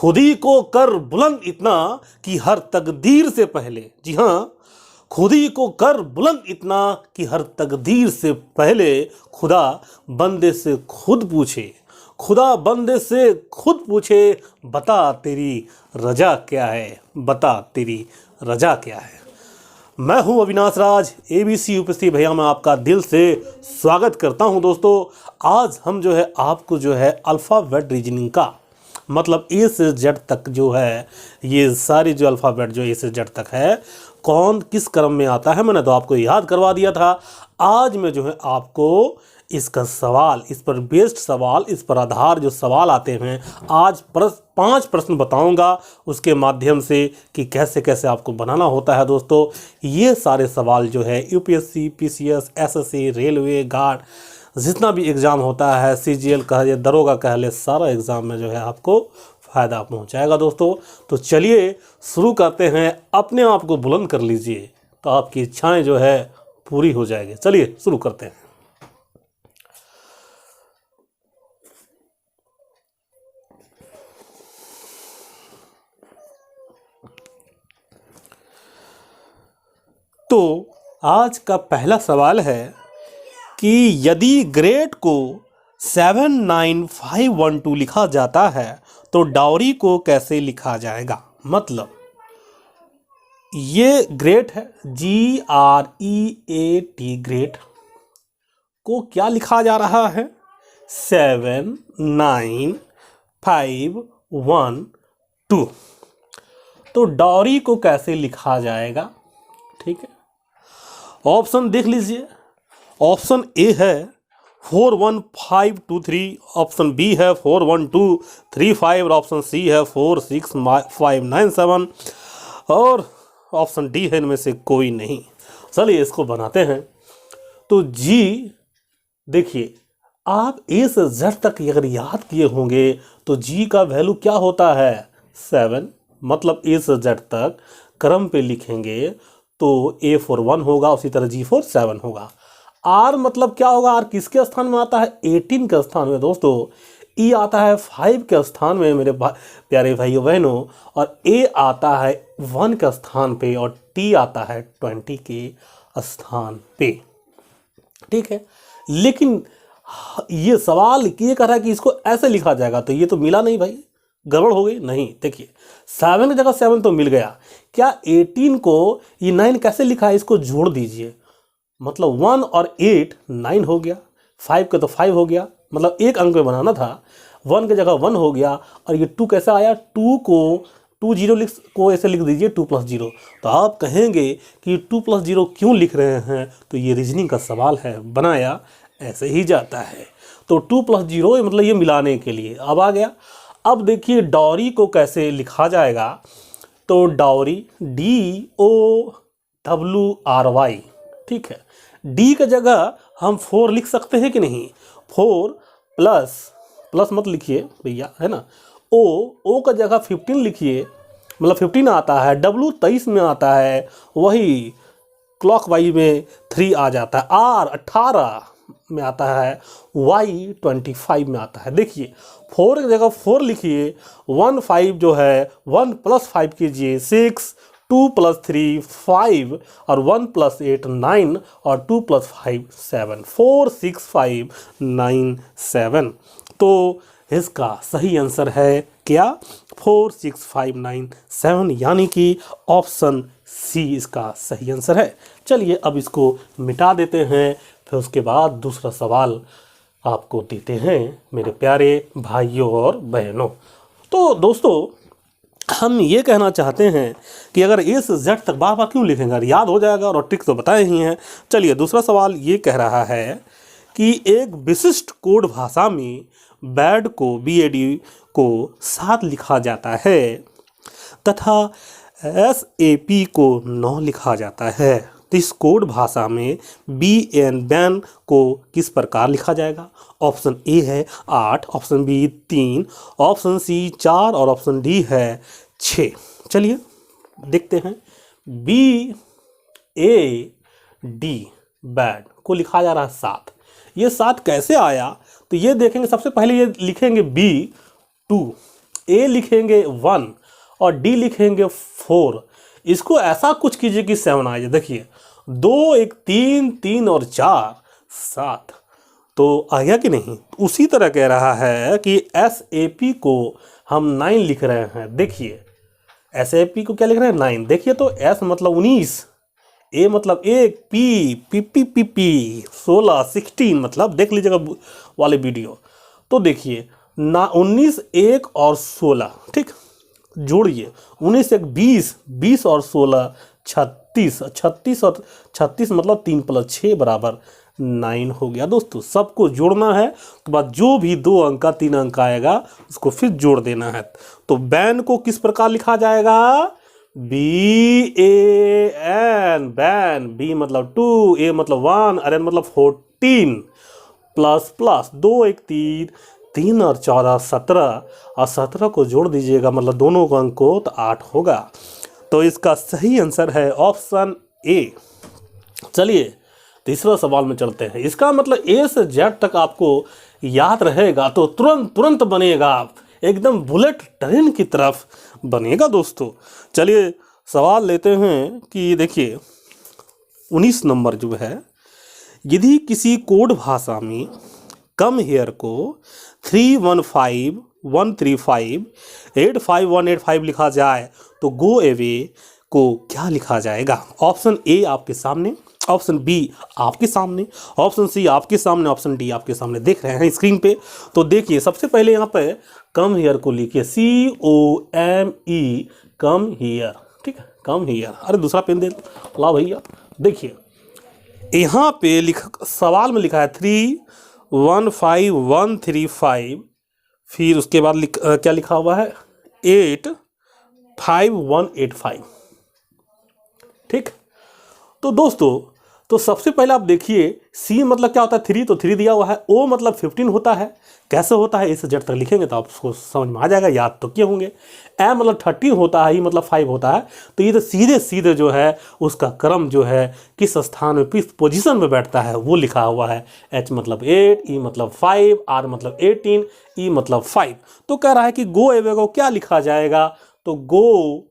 खुद ही को कर बुलंद इतना कि हर तकदीर से पहले, जी हाँ, खुद ही को कर बुलंद इतना कि हर तकदीर से पहले खुदा बंदे से खुद पूछे, खुदा बंदे से खुद पूछे, बता तेरी रजा क्या है, बता तेरी रजा क्या है। मैं हूं अविनाश राज, ABC यूपीएससी भैया में आपका दिल से स्वागत करता हूं। दोस्तों, आज हम जो है आपको जो है अल्फ़ाबेट रीजनिंग का मतलब A से Z तक जो है, ये सारी जो अल्फ़ाबेट जो A से Z तक है कौन किस क्रम में आता है, मैंने तो आपको याद करवा दिया था। आज मैं जो है आपको इसका सवाल, इस पर बेस्ड सवाल, इस पर आधार जो सवाल आते हैं, आज 5 प्रश्न बताऊंगा उसके माध्यम से कि कैसे कैसे आपको बनाना होता है। दोस्तों, ये सारे सवाल जो है UPSC, PCS, SSC, railway, guard, जितना भी एग्ज़ाम होता है, CGL कह ले, दरोगा कह ले, सारा एग्ज़ाम में जो है आपको फ़ायदा पहुंचाएगा। दोस्तों, तो चलिए शुरू करते हैं। अपने आप को बुलंद कर लीजिए तो आपकी इच्छाएं जो है पूरी हो जाएगी। चलिए शुरू करते हैं। तो आज का पहला सवाल है कि यदि ग्रेड को 79512 लिखा जाता है तो डाउरी को कैसे लिखा जाएगा। मतलब ये ग्रेड है GREAT, ग्रेड को क्या लिखा जा रहा है 79512। तो डाउरी को कैसे लिखा जाएगा, ठीक है। ऑप्शन देख लीजिए। ऑप्शन ए है 41523, ऑप्शन बी है 41235 और ऑप्शन सी है 46597 और ऑप्शन डी है इनमें से कोई नहीं। चलिए इसको बनाते हैं। तो जी देखिए, आप ए से जेड तक अगर याद किए होंगे तो जी का वैल्यू क्या होता है 7, मतलब ए से जेड तक क्रम पे लिखेंगे तो A for 1 होगा, उसी तरह G for 7 होगा। R मतलब क्या होगा, R किसके स्थान में आता है 18 के स्थान में। दोस्तों, E आता है 5 के स्थान में मेरे प्यारे भाइयों बहनों, और A आता है 1 के स्थान पे और T आता है 20 के स्थान पे, ठीक है। लेकिन ये सवाल ये कह रहा है कि इसको ऐसे लिखा जाएगा, तो ये तो मिला नहीं भाई, गड़बड़ हो गई। नहीं, देखिए 7 की जगह 7 तो मिल गया, क्या 18 को ये 9 कैसे लिखा है, इसको जोड़ दीजिए, मतलब 1 और 8 9 हो गया, 5 का तो 5 हो गया, मतलब एक अंक में बनाना था, 1 की जगह 1 हो गया। और ये 2 कैसे आया, 2 को 2 0 को ऐसे लिख दीजिए 2 + 0। तो आप कहेंगे कि 2 + 0 क्यों लिख रहे हैं, तो ये रीजनिंग का सवाल है, बनाया ऐसे ही जाता है। तो 2 + 0 मतलब ये मिलाने के लिए अब आ गया। अब देखिए डाउरी को कैसे लिखा जाएगा, तो डाउरी DOWRY, ठीक है। डी की जगह हम 4 लिख सकते हैं कि नहीं, 4 प्लस मत लिखिए भैया, है ना। ओ का जगह 15 लिखिए, मतलब 15 आता है, W 23 में आता है, वही क्लॉक वाइज में 3 आ जाता है, R 18 में आता है, Y 25 में आता है। देखिए 4 की जगह 4 लिखिए, 1 5 जो है 1 + 5 कीजिए 6, 2 + 3 5 और 1 + 8 9 और 2 + 5 7, 4 6 5 9 7। तो इसका सही आंसर है क्या 4 6 5 9 7, यानी कि ऑप्शन सी इसका सही आंसर है। चलिए अब इसको मिटा देते हैं, फिर उसके बाद दूसरा सवाल आपको देते हैं मेरे प्यारे भाइयों और बहनों। तो दोस्तों, हम ये कहना चाहते हैं कि अगर A से Z तक बार बार क्यों लिखेंगे, अगर याद हो जाएगा, और ट्रिक तो बताए ही हैं। चलिए दूसरा सवाल ये कह रहा है कि एक विशिष्ट कोड भाषा में BAD को 7 लिखा जाता है तथा SAP को 9 लिखा जाता है। तो इस कोड भाषा में बैन को किस प्रकार लिखा जाएगा। ऑप्शन ए है 8, ऑप्शन बी 3, ऑप्शन सी 4 और ऑप्शन डी है 6। चलिए देखते हैं। BAD बैड को लिखा जा रहा है 7। ये 7 कैसे आया, तो ये देखेंगे। सबसे पहले ये लिखेंगे B2, ए लिखेंगे 1 और डी लिखेंगे 4। इसको ऐसा कुछ कीजिए कि 7 आ जाए। देखिए 2 1 3 3 और 4 7, तो आ गया कि नहीं। उसी तरह कह रहा है कि SAP को हम 9 लिख रहे हैं। देखिए SAP को क्या लिख रहे हैं 9। देखिए तो S मतलब 19, A मतलब 1, P 16 16 मतलब देख लीजिएगा वाले वीडियो। तो देखिए ना 19 1 और 16, ठीक, जोड़िए 19 1 20, 20 और 16 36, 36 और 36 मतलब 3 + 6 बराबर 9 हो गया दोस्तों। सबको जोड़ना है तो बाद जो भी 2 अंक का 3 अंक आएगा उसको फिर जोड़ देना है। तो बैन को किस प्रकार लिखा जाएगा, BAN, बैन, B मतलब 2, A मतलब 1 और N मतलब 14 प्लस प्लस 2 1 3 3 और 14 17 और 17 को जोड़ दीजिएगा मतलब दोनों का अंक को, तो 8 होगा। तो इसका सही आंसर है ऑप्शन ए। चलिए तीसरा सवाल में चलते हैं। इसका मतलब A से Z तक आपको याद रहेगा तो तुरंत तुरंत बनेगा, एकदम बुलेट ट्रेन की तरफ बनेगा दोस्तों। चलिए सवाल लेते हैं कि देखिए 19 नंबर जो है, यदि किसी कोड भाषा में कम हेयर को 315135 लिखा जाए तो गो अवे को क्या लिखा जाएगा। ऑप्शन ए आपके सामने, ऑप्शन बी आपके सामने, ऑप्शन सी आपके सामने, ऑप्शन डी आपके सामने देख रहे हैं स्क्रीन पे। तो देखिए सबसे पहले यहाँ पे कम हेयर को लिखिए COME, कम हेयर, ठीक है, कम हेयर। अरे दूसरा पेन दे ला भैया। देखिए यहाँ पे सवाल में लिखा है 315135, फिर उसके बाद क्या लिखा हुआ है 85185, ठीक। तो दोस्तों तो सबसे पहले आप देखिए C मतलब क्या होता है 3, तो 3 दिया हुआ है। O मतलब 15 होता है, कैसे होता है इसे Z तक लिखेंगे तो आपको समझ में आ जाएगा, याद तो किए होंगे। M मतलब 13 होता है, E मतलब 5 होता है। तो ये तो सीधे सीधे जो है उसका क्रम जो है किस स्थान में किस पोजीशन में बैठता है वो लिखा हुआ है। H मतलब 8, E मतलब 5, R मतलब 18, E मतलब 5। तो कह रहा है कि गो अवे को क्या लिखा जाएगा, तो गो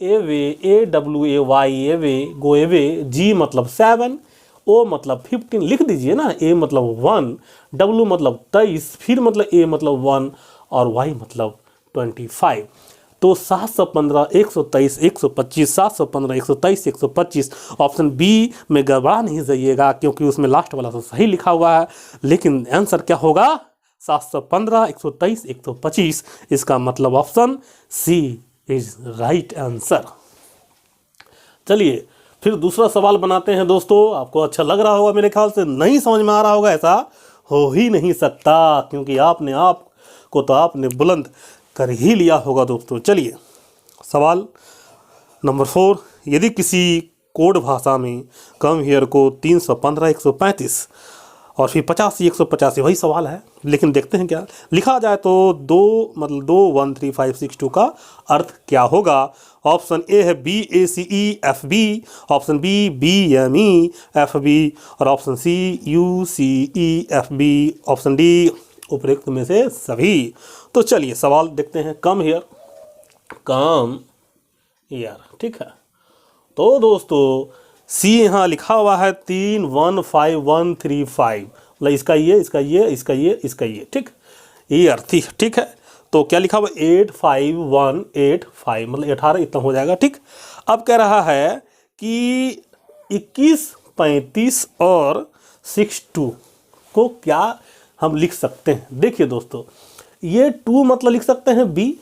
एवे AWAY एवे, गो एवे। G मतलब 7, O मतलब 15 लिख दीजिए ना, A मतलब 1, W मतलब 23, फिर मतलब A मतलब 1 और Y मतलब 25। तो 715 123 125, 715 123 125। ऑप्शन बी में गड़बड़ा नहीं जाइएगा क्योंकि उसमें लास्ट वाला तो सही लिखा हुआ है, लेकिन आंसर क्या होगा 715 123 125। इसका मतलब option C is right answer. चलिए फिर दूसरा सवाल बनाते हैं दोस्तों। आपको अच्छा लग रहा होगा, मेरे ख्याल से नहीं समझ में आ रहा होगा, ऐसा हो ही नहीं सकता क्योंकि आपने आप को तो आपने बुलंद कर ही लिया होगा दोस्तों। चलिए सवाल नंबर 4, यदि किसी कोड भाषा में कम हेयर को 315 135 और फिर 85 185, वही सवाल है, लेकिन देखते हैं क्या लिखा जाए तो 2 मतलब 213562 का अर्थ क्या होगा। ऑप्शन ए है BACEFB, ऑप्शन बी BMEFB और option C UCEFB, option D उपरोक्त में से सभी। तो चलिए सवाल देखते हैं। कम हेयर, कम हेयर, ठीक है। तो दोस्तों सी यहाँ लिखा हुआ है 315135, मतलब इसका ये इसका ये इसका ये इसका ये, ठीक, ये अर्थ ठीक है। तो क्या लिखा हुआ 85185 मतलब 18 इतना हो जाएगा, ठीक। अब कह रहा है कि 21 35 और 62 को क्या हम लिख सकते हैं। देखिए दोस्तों ये 2 मतलब लिख सकते हैं B,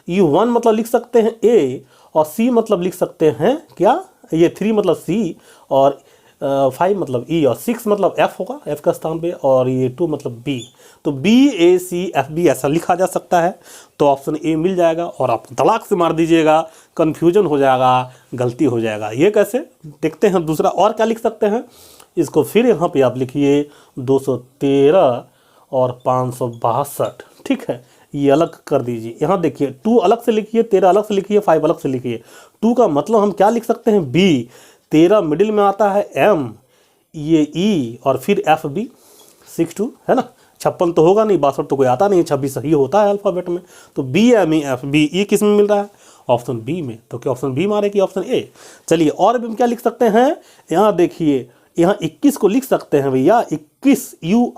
ये 1 मतलब लिख सकते हैं A और C मतलब लिख सकते हैं क्या, ये 3 मतलब C और 5 मतलब E और 6 मतलब F होगा, F का स्थान पे, और ये 2 मतलब B। तो BACFB ऐसा लिखा जा सकता है। तो ऑप्शन ए मिल जाएगा और आप तलाक से मार दीजिएगा, कन्फ्यूजन हो जाएगा, गलती हो जाएगा। ये कैसे देखते हैं। दूसरा और क्या लिख सकते हैं, इसको फिर यहाँ पे आप लिखिए 213 और 562, ठीक है, ये अलग कर दीजिए। यहाँ देखिए 2 अलग से लिखिए, 13 अलग से लिखिए, 5 अलग से लिखिए। 2 का मतलब हम क्या लिख सकते हैं B, 13 मिडिल में आता है M, ये E और फिर FB 62 है ना, 56 तो होगा नहीं, 62 तो कोई आता नहीं, 26 सही होता है अल्फ़ाबेट में। तो BMEFB ये किस में मिल रहा है? ऑप्शन बी में। तो क्या ऑप्शन बी मारे कि ऑप्शन ए? चलिए और भी हम क्या लिख सकते हैं, यहाँ देखिए, यहाँ 21 को लिख सकते हैं भैया, 21 you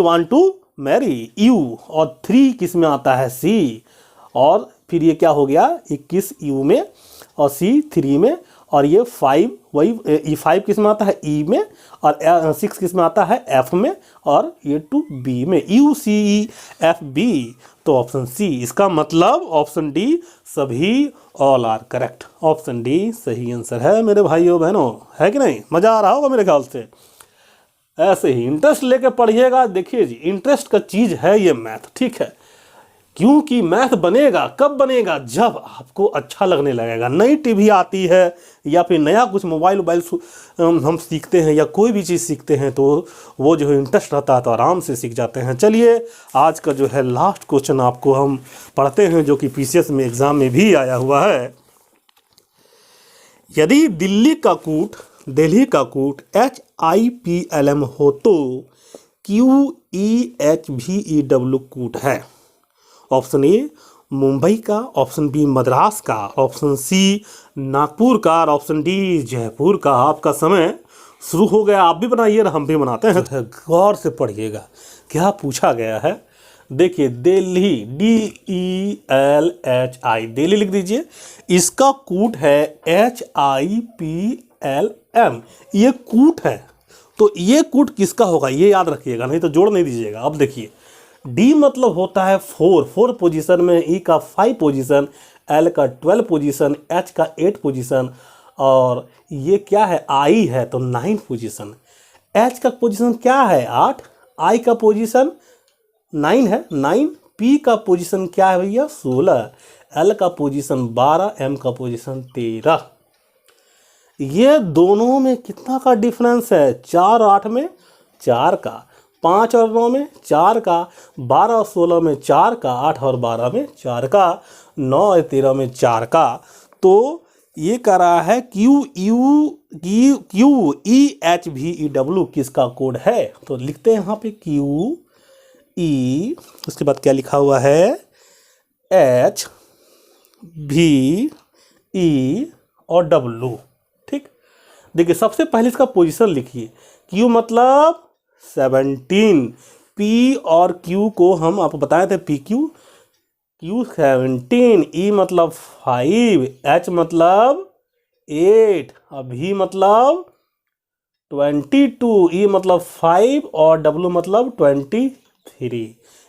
want to marry you, और 3 किस में आता है? सी। और फिर ये क्या हो गया, 21 यू में और सी 3 में, और ये 5 वही, ये 5 किस में आता है? ई में, और 6 किस में आता है? एफ में, और ये 2 बी में, UCEFB। तो ऑप्शन सी, इसका मतलब ऑप्शन डी सभी all are correct. Option D सही आंसर है मेरे भाइयों बहनों, है कि नहीं? मज़ा आ रहा होगा मेरे ख्याल से। ऐसे ही इंटरेस्ट लेके पढ़िएगा। देखिए जी, इंटरेस्ट का चीज़ है ये मैथ, ठीक है, क्योंकि मैथ बनेगा कब बनेगा? जब आपको अच्छा लगने लगेगा। नई टीवी आती है या फिर नया कुछ मोबाइल हम सीखते हैं या कोई भी चीज़ सीखते हैं, तो वो जो है इंटरेस्ट रहता है तो आराम से सीख जाते हैं। चलिए आज का जो है लास्ट क्वेश्चन आपको हम पढ़ते हैं, जो कि PCS में एग्ज़ाम में भी आया हुआ है। यदि दिल्ली का कूट HIPLM हो तो QEHVEW कूट है। ऑप्शन ए मुंबई का, ऑप्शन बी मद्रास का, ऑप्शन सी नागपुर का, और ऑप्शन डी जयपुर का। आपका समय शुरू हो गया, आप भी बनाइए और हम भी बनाते हैं। गौर से पढ़िएगा क्या पूछा गया है। देखिए दिल्ली, DELHI, दिल्ली लिख दीजिए, इसका कूट है HIPLM, ये कूट है। तो ये कूट किसका होगा ये याद रखिएगा, नहीं तो जोड़ नहीं दीजिएगा। अब देखिए डी मतलब होता है 4 पोजीशन में, ई का 5 पोजीशन, एल का 12 पोजीशन, एच का 8 पोजीशन, और ये क्या है? आई है तो 9 पोजीशन। एच का पोजीशन क्या है? 8, आई का पोजीशन 9 है, 9, पी का पोजीशन क्या है भैया? 16, एल का पोजीशन 12, एम का पोजीशन 13। ये दोनों में कितना का डिफरेंस है? 4 और 8 में 4 का, 5 और 9 में 4 का, 12 और 16 में 4 का, 8 और 12 में 4 का, 9 और 13 में 4 का। तो ये कह रहा है QEHVEW किसका कोड है? तो लिखते हैं यहाँ पे QE, उसके बाद क्या लिखा हुआ है? HVE और W। ठीक, देखिए सबसे पहले इसका पोजीशन लिखिए। Q मतलब 17, P और Q को हम आपको बताए थे PQ, Q 17, E मतलब 5, H मतलब 8, और V मतलब 22, E मतलब 5 और W मतलब 23।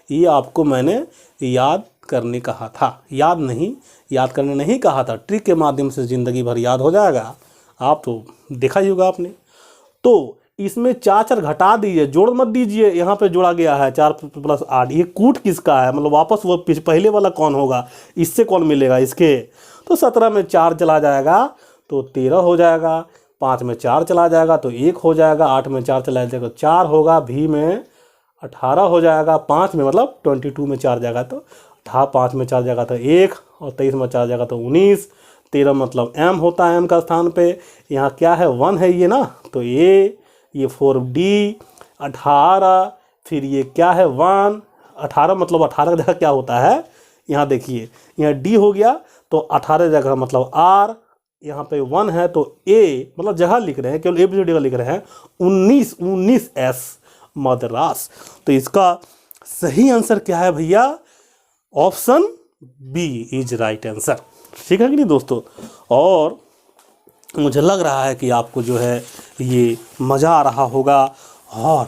ये आपको मैंने याद करने कहा था, याद करने नहीं कहा था। ट्रिक के माध्यम से ज़िंदगी भर याद हो जाएगा। आप तो देखा ही होगा आपने। तो इसमें 4 घटा दीजिए, जोड़ मत दीजिए। यहाँ पे जोड़ा गया है 4 + 8। ये कूट किसका है? मतलब वापस वो पहले वाला कौन होगा? इससे कौन मिलेगा इसके? तो 17 में 4 चला जाएगा तो 13 हो जाएगा, 5 में 4 चला जाएगा तो 1 हो जाएगा, 8 में 4 चला जाएगा तो 4 होगा, भी में 18 हो जाएगा, 5 में मतलब 22 में 4 जाएगा तो 5 में 4 जाएगा तो 1, और 23 में 4 जाएगा तो 19, 13 मतलब M होता है, M का स्थान पे यहाँ क्या है? 1 है ये ना, तो ये 4D, 18, फिर ये क्या है? 1, 18 मतलब 18 की जगह क्या होता है? यहाँ देखिए, यहाँ D हो गया तो 18 जगह मतलब R, यहाँ पे 1 है तो A, मतलब जगह लिख रहे हैं, केवल ABCD का लिख रहे हैं। 19S मद्रास। तो इसका सही आंसर क्या है भैया? Option B is right answer. ठीक है कि नहीं दोस्तों? और मुझे लग रहा है कि आपको जो है ये मज़ा आ रहा होगा, और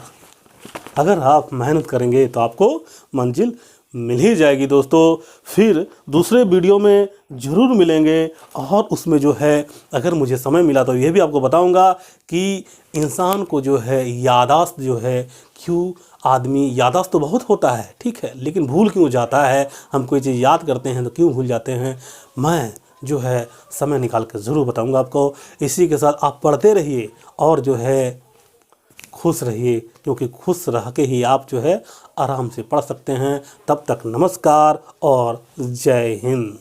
अगर आप मेहनत करेंगे तो आपको मंजिल मिल ही जाएगी दोस्तों। फिर दूसरे वीडियो में ज़रूर मिलेंगे, और उसमें जो है अगर मुझे समय मिला तो ये भी आपको बताऊंगा कि इंसान को जो है याददाश्त जो है, क्यों आदमी याददाश्त तो बहुत होता है, ठीक है, लेकिन भूल क्यों जाता है? हम कोई चीज़ याद करते हैं तो क्यों भूल जाते हैं? मैं जो है समय निकाल कर ज़रूर बताऊंगा आपको। इसी के साथ आप पढ़ते रहिए और जो है खुश रहिए, क्योंकि खुश रह के ही आप जो है आराम से पढ़ सकते हैं। तब तक नमस्कार और जय हिंद।